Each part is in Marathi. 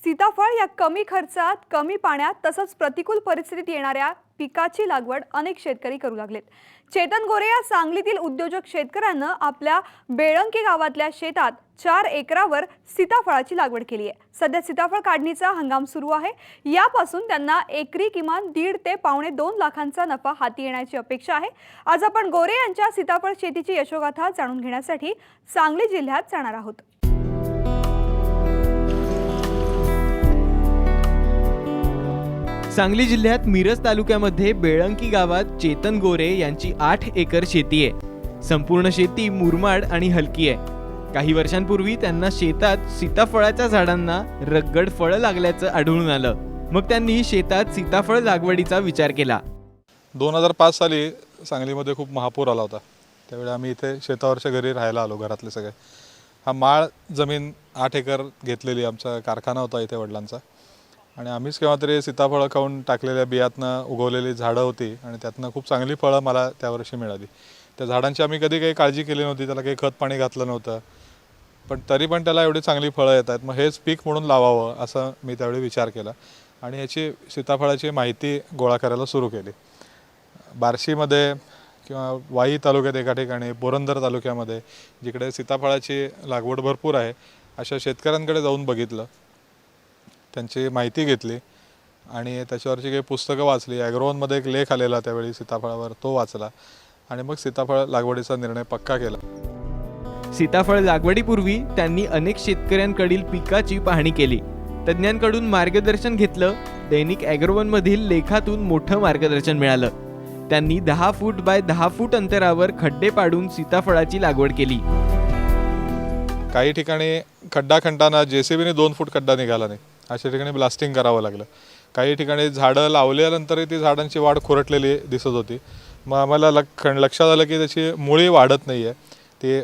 सीताफळ या कमी खर्चात, कमी पाण्यात तसंच प्रतिकूल परिस्थितीत येणाऱ्या पिकाची लागवड अनेक शेतकरी करू लागलेत. चेतन गोरे या सांगलीतील उद्योजक शेतकऱ्यांना आपल्या बेळंकी गावातल्या शेतात 4 एकरावर सीताफळाची लागवड केली आहे. सध्या सीताफळ काढणीचा हंगाम सुरू आहे. यापासून त्यांना एकरी किमान 1.5 ते पावणे 2 लाखांचा नफा हाती येण्याची अपेक्षा आहे. आज आपण गोरे यांच्या सीताफळ शेतीची यशोगाथा जाणून घेण्यासाठी सांगली जिल्ह्यात जाणार आहोत. सांगली जिल्ह्यात मिरज तालुक्यामध्ये बेळंकी गावात चेतन गोरे यांची 8 एकर शेती आहे. संपूर्ण शेती मुरमाड आणि हलकी आहे. काही वर्षांपूर्वी त्यांना शेतात सीताफळाच्या झाडांना रगड फळं लागल्याचं आढळून आलं. मग त्यांनी शेतात सीताफळ लागवडीचा विचार केला. 2005 साली सांगलीमध्ये खूप महापूर आला होता. त्यावेळी आम्ही इथे शेतावरच्या घरी राहायला आलो, घरातले सगळे. हा माळ जमीन 8 एकर घेतलेली, आमचा कारखाना होता इथे वडिलांचा. आणि आम्हीच केव्हा तरी सीताफळं खाऊन टाकलेल्या बियातनं उगवलेली झाडं होती आणि त्यातनं खूप चांगली फळं मला त्यावर्षी मिळाली. त्या झाडांची आम्ही कधी काही काळजी केली नव्हती, त्याला काही खत पाणी घातलं नव्हतं, पण तरी पण त्याला एवढी चांगली फळं येत आहेत. मग हेच पीक म्हणून लावावं असं मी त्यावेळी विचार केला आणि याची सीताफळाची माहिती गोळा करायला सुरू केली. बार्शीमध्ये किंवा वाई तालुक्यात एका ठिकाणी, पुरंदर तालुक्यामध्ये जिकडे सीताफळाची लागवड भरपूर आहे, अशा शेतकऱ्यांकडे जाऊन बघितलं, त्यांची माहिती घेतली आणि त्याच्यावरची काही पुस्तकं वाचली. ॲग्रोवनमध्ये एक लेख आलेला त्यावेळी सीताफळावर, तो वाचला आणि मग सीताफळ लागवडीचा निर्णय पक्का केला. सीताफळ लागवडीपूर्वी त्यांनी अनेक शेतकऱ्यांकडील पिकाची पाहणी केली, तज्ज्ञांकडून मार्गदर्शन घेतलं. दैनिक ॲग्रोवनमधील लेखातून मोठं मार्गदर्शन मिळालं. त्यांनी 10 फूट बाय 10 फूट अंतरावर खड्डे पाडून सीताफळाची लागवड केली. काही ठिकाणी खड्डा खणताना JCBने 2 फूट खड्डा निघाला नाही, अशा ठिकाणी ब्लास्टिंग करावं लागलं. काही ठिकाणी झाडं लावल्यानंतरही ती झाडांची वाढ खुरटलेली दिसत होती. मग आम्हाला लक्षात आलं की त्याची मुळी वाढत नाही आहे, ती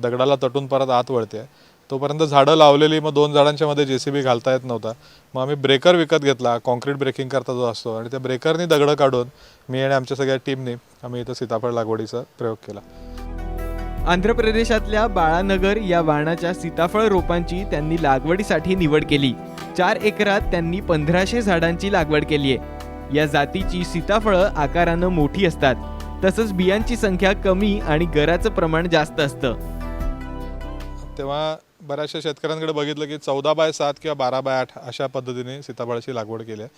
दगडाला तटून परत आत वळते आहे. तोपर्यंत झाडं लावलेली, मग 2 झाडांच्या मध्ये JCB घालता येत नव्हता. मग आम्ही ब्रेकर विकत घेतला, कॉन्क्रीट ब्रेकिंग करता जो असतो, आणि त्या ब्रेकरनी दगडं काढून मी आणि आमच्या सगळ्या टीमने आम्ही इथं सीताफळ लागवडीचा प्रयोग केला. आंध्र प्रदेशातल्या बाळानगर या वाणाच्या सीताफळ रोपांची त्यांनी लागवडीसाठी निवड केली. 4 एकरात त्यांनी 1500 झाडांची लागवड केली आहे. या जातीची सीताफळं आकारानं मोठी असतात, तसंच बियांची संख्या कमी आणि गराचं प्रमाण जास्त असतं. तेव्हा बऱ्याचशा शेतकऱ्यांकडे बघितलं की 14 बाय 7 किंवा 12 बाय 8 अशा पद्धतीने सीताफळाची लागवड केली आहे.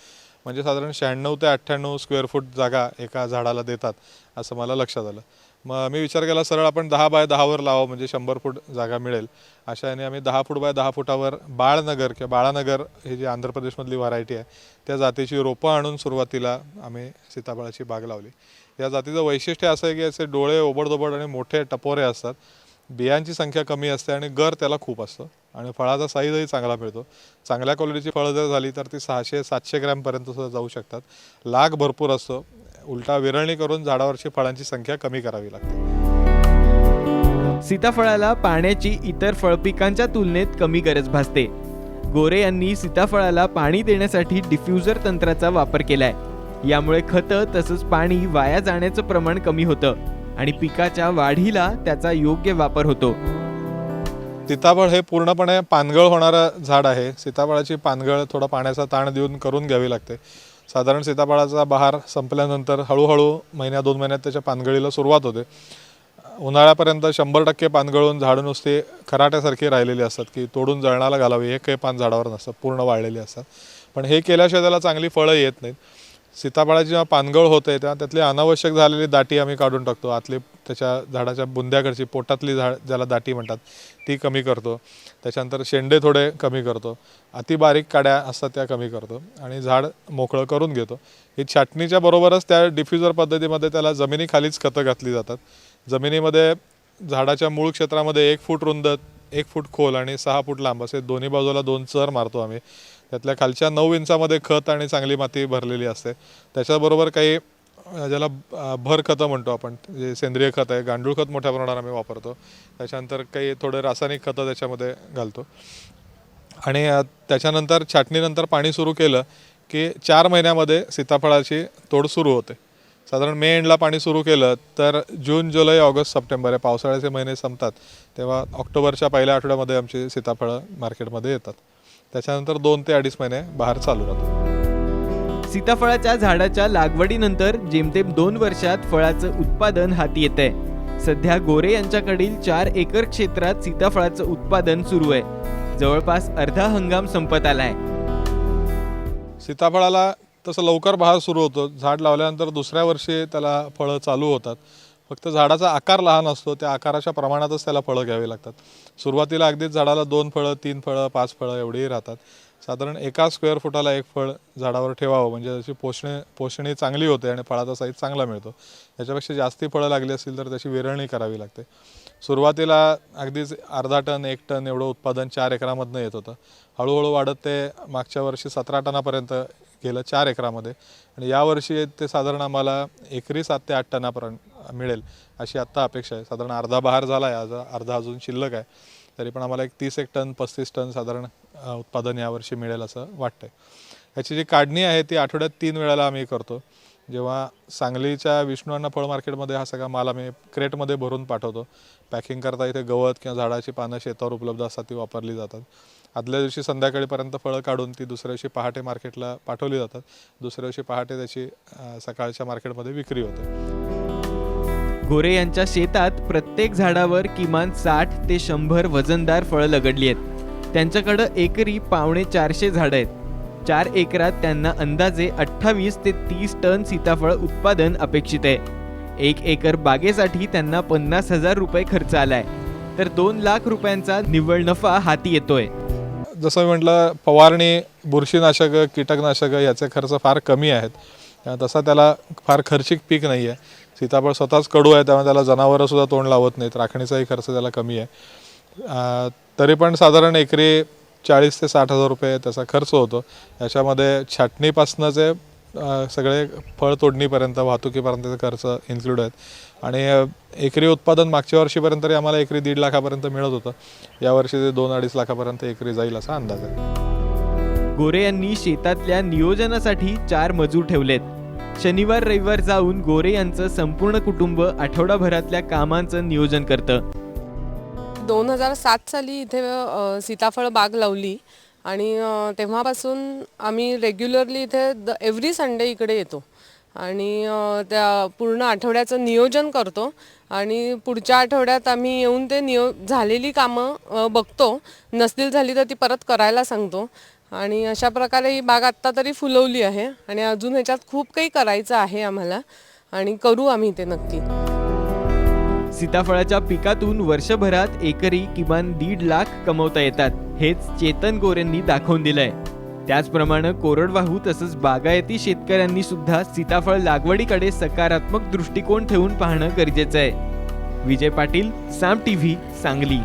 म्हणजे साधारण 96 ते 98 स्क्वेअर फूट जागा एका झाडाला देतात असं मला लक्षात आलं. मग मी विचार केला, सरळ आपण 10 बाय 10 वर लावावं, म्हणजे 100 फूट जागा मिळेल. अशा याने आम्ही 10 फूट बाय 10 फुटावर बाळनगर किंवा बाळानगर हे जी आंध्र प्रदेशमधली व्हरायटी आहे, त्या जातीची रोपं आणून सुरुवातीला आम्ही सीताफळाची बाग लावली. या जातीचं वैशिष्ट्य असं आहे की याचे डोळे ओबडधोबड आणि मोठे टपोरे असतात, बियांची संख्या कमी असते आणि गर त्याला खूप असतो आणि फळाचा साईजही चांगला मिळतो. चांगल्या क्वालिटीची फळं जर झाली तर ती 600-700 ग्रॅमपर्यंत सुद्धा जाऊ शकतात. लाग भरपूर असतो. उलटा विरळणी करून झाडावरची फळांची संख्या कमी करावी लागते. सीताफळाला पाण्याची इतर फळपिकांच्या तुलनेत कमी गरज भासते. गोरे यांनी सीताफळाला पाणी देण्यासाठी डिफ्युजर तंत्राचा वापर केलाय. यामुळे खतं तसंच पाणी वाया जाण्याचं प्रमाण कमी होतं आणि पिकाच्या वाढीला त्याचा योग्य वापर होतो. सीताफळ हे पूर्णपणे पानगळ होणारं झाड आहे. सीताफळाची पानगळ थोडा पाण्याचा ताण देऊन करून घ्यावी लागते. साधारण सीताफळाचा बहार संपल्यानंतर हळूहळू 1-2 महिन्यात त्याच्या पानगळीला सुरुवात होते. उन्हाळ्यापर्यंत 100% पानगळून झाडं नुसती खराट्यासारखी राहिलेली असतात की तोडून जळणाला घालावी, एक काही पान झाडावर नसतात, पूर्ण वाळलेली असतात. पण हे केल्याशिवाय त्याला चांगली फळं येत नाहीत. सीताफळाची जेव्हा पानगळ होते तेव्हा त्यातली अनावश्यक झालेली दाटी आम्ही काढून टाकतो. आतली त्याच्या झाडाच्या बुंद्याकडची पोटातली ज्याला दाटी म्हणतात ती कमी करतो. त्याच्यानंतर शेंडे थोडे कमी करतो. अतिबारीक काड्या असतात त्या कमी करतो आणि झाड मोकळं करून घेतो. ही छाटणीच्या बरोबरच त्या डिफ्युजर पद्धतीमध्ये त्याला जमिनीखालीच खतं घातली जातात. जमिनीमध्ये झाडाच्या मूळ क्षेत्रामध्ये 1 फूट रुंद, 1 फूट खोल आणि 6 फूट लांब असे दोन्ही बाजूला 2 चर मारतो आम्ही. त्यातल्या खालच्या 9 इंचामध्ये खत आणि चांगली माती भरलेली असते. त्याच्याबरोबर काही ज्याला भर खतं म्हणतो आपण, जे सेंद्रिय खत आहे, गांडूळ खत मोठ्या प्रमाणात आम्ही वापरतो. त्याच्यानंतर काही थोडे रासायनिक खतं त्याच्यामध्ये घालतो आणि त्याच्यानंतर छाटणीनंतर पाणी सुरू केलं की 4 महिन्यामध्ये सीताफळाची तोड सुरू होते. साधारण मे एंडला पाणी सुरू केलं तर जून, जुलै, ऑगस्ट, सप्टेंबर हे पावसाळ्याचे महिने संपतात, तेव्हा ऑक्टोबरच्या पहिल्या आठवड्यामध्ये आमची सीताफळं मार्केटमध्ये येतात. त्याच्यानंतर 2 ते 2.5 महिने बहार चालू राहतो. सीताफळाच्या झाडाच्या लागवडीनंतर जेमतेम 2 वर्षात फळाचं उत्पादन हाती येतंय. सध्या गोरे यांच्याकडील 4 एकर क्षेत्रात सीताफळाचं उत्पादन सुरू आहे. जवळपास अर्धा हंगाम संपत आलाय. सीताफळाला तसं लवकर बहार सुरू होतो. झाड लावल्यानंतर दुसऱ्या वर्षी त्याला फळं चालू होतात. फक्त झाडाचा आकार लहान असतो, त्या आकाराच्या प्रमाणातच त्याला फळं घ्यावी लागतात. सुरुवातीला अगदीच झाडाला 2 फळं, 3 फळं, 5 फळं एवढीही राहतात. साधारण एका स्क्वेअर फुटाला 1 फळ झाडावर ठेवावं, म्हणजे त्याची पोषणी चांगली होते आणि फळाचा साईज चांगला मिळतो. याच्यापेक्षा जास्ती फळं लागली असतील तर त्याची विरळणी करावी लागते. सुरुवातीला अगदीच अर्धा टन 1 टन एवढं उत्पादन 4 एकरामधनं येत होतं. हळूहळू वाढत ते मागच्या वर्षी 17 टनापर्यंत गेलं 4 एकरामध्ये, आणि यावर्षी ते साधारण आम्हाला एकरी 7 ते 8 टनापर्यंत मिळेल अशी आत्ता अपेक्षा आहे. साधारण अर्धा बहार झाला आहे, अर्धा अजून शिल्लक आहे. तरी पण आम्हाला एक 30 टन 35 टन साधारण उत्पादन यावर्षी मिळेल असं वाटतंय. याची जी काढणी आहे ती आठवड्यात 3 वेळेला आम्ही करतो. जेव्हा सांगलीच्या विष्णू फळ मार्केटमध्ये हा सगळा माल आम्ही क्रेटमध्ये भरून पाठवतो. पॅकिंग करता इथे गवत किंवा झाडाची पानं शेतावर उपलब्ध असतात, ती वापरली जातात. आदल्या दिवशी संध्याकाळीपर्यंत फळं काढून ती दुसऱ्या दिवशी पहाटे मार्केटला पाठवली जातात. दुसऱ्या दिवशी पहाटे त्याची सकाळच्या मार्केटमध्ये विक्री होते. गोरे यांच्या शेतात प्रत्येक झाडावर किमान 60 ते 100 वजनदार फळं लगडली आहेत. त्यांच्याकडं एकरी 450 झाडं आहेत. 4 एकरात त्यांना अंदाजे 28 ते 30 टन सीताफळ उत्पादन अपेक्षित आहे. 1 एकर बागेसाठी त्यांना 50,000 रुपये खर्च आलाय, तर 2 लाख रुपयांचा निव्वळ नफा हाती येतोय. जसं मी म्हटलं, फवारणी, बुरशीनाशक, कीटकनाशक याचे खर्च फार कमी आहेत. तसा त्याला फार खर्चिक पीक नाही आहे. सीताफळ स्वतःच कडू आहे, त्यामुळे त्याला जनावरंसुद्धा तोंड लावत नाहीत. राखणीचाही खर्च त्याला कमी आहे. तरी पण साधारण एकरी 40 ते 60,000 रुपये त्याचा खर्च होतो. याच्यामध्ये छाटणीपासूनचे सगळे फळ तोडणीपर्यंत, वाहतुकीपर्यंतचे खर्च इन्क्लूड आहेत. आणि एकरी उत्पादन मागच्या वर्षीपर्यंत तरी आम्हाला एकरी 1.5 लाखापर्यंत मिळत होतं. यावर्षी ते 2-2.5 लाखापर्यंत एकरी जाईल असा अंदाज आहे. गोरे यांनी शेतातल्या नियोजनासाठी 4 मजूर ठेवलेत. शनिवार रविवार जाऊन गोरे यांचं संपूर्ण कुटुंब आठवडाभरातल्या कामांचं नियोजन करतं. 2007 साली इथे सीताफळ बाग लावली आणि तेव्हापासून आम्ही रेग्युलरली इथे एव्हरी संडे इकडे येतो आणि त्या पूर्ण आठवड्याचं नियोजन करतो आणि पुढच्या आठवड्यात आम्ही येऊन ते झालेली कामं बघतो. नसतील झाली तर ती परत करायला सांगतो. आणि अशा प्रकारे ही बाग आत्ता तरी फुलवली आहे आणि अजून ह्याच्यात खूप काही करायचं आहे आम्हाला, आणि करू आम्ही ते नक्की. सीताफळाच्या पिकातून वर्षभरात एकरी किमान 1.5 लाख कमवता येतात, हेच चेतन गोरेंनी दाखवून दिलंय. त्याचप्रमाणे कोरडवाहू तसंच बागायती शेतकऱ्यांनी सुद्धा सीताफळ लागवडीकडे सकारात्मक दृष्टिकोन ठेवून पाहणं गरजेचं आहे. विजय पाटील, साम टीव्ही, सांगली.